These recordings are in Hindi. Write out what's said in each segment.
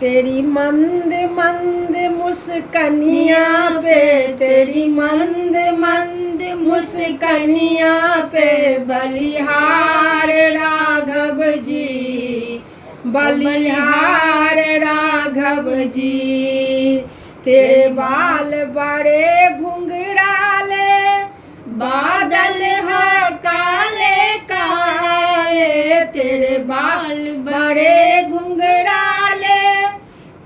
तेरी मंद मंद मुस्कनिया पे, तेरी मंद मंद मुस्कनिया पे बलिहार राघव जी, बलिहार राघव जी। तेरे बाल बड़े घुंघराले, बादल है काले काले। तेरे बाल बड़े घुंघराले,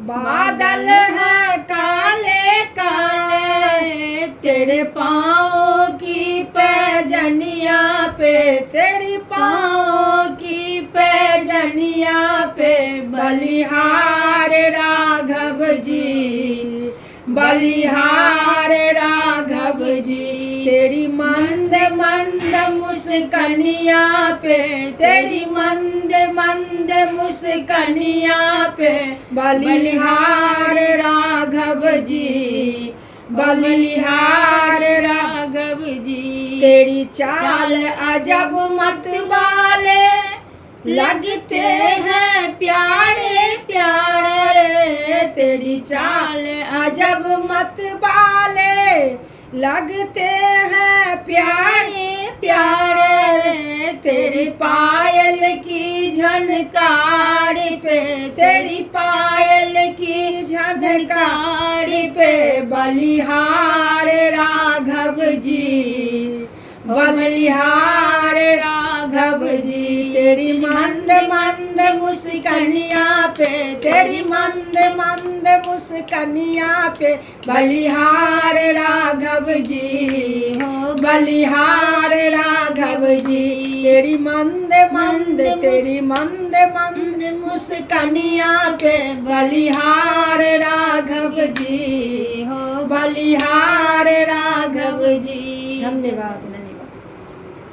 बादल है काले काले। तेरे पाँव की पैजनिया पे, तेरी पाँव की पैजनिया पे बलिहार राघव जी, बलिहार राघव जी। तेरी मंद मंद मुस्कनिया पे, तेरी मंद मंद मुस्कनिया पे बलिहार राघव जी, बलिहार राघव जी। तेरी चाल अजब मत वाले, लगते हैं प्यारे प्यारे। तेरी चाल अजब मत वाले, लगते हैं प्यारे प्यारे। तेरी पायल की झनकार पे, तेरी पायल की झनकार पे बलिहार राघव जी, बलिहार राघव जी। तेरी मंद मंद मुस्कनिया पे, तेरी मंद मंद मुस्कनिया पे बलिहार राघव जी, बलिहार राघव जी। तेरी मंद मंद, तेरी मंद मंद मुस्कनिया पे बलिहार राघव जी, बलिहार राघव जी। धन्यवाद।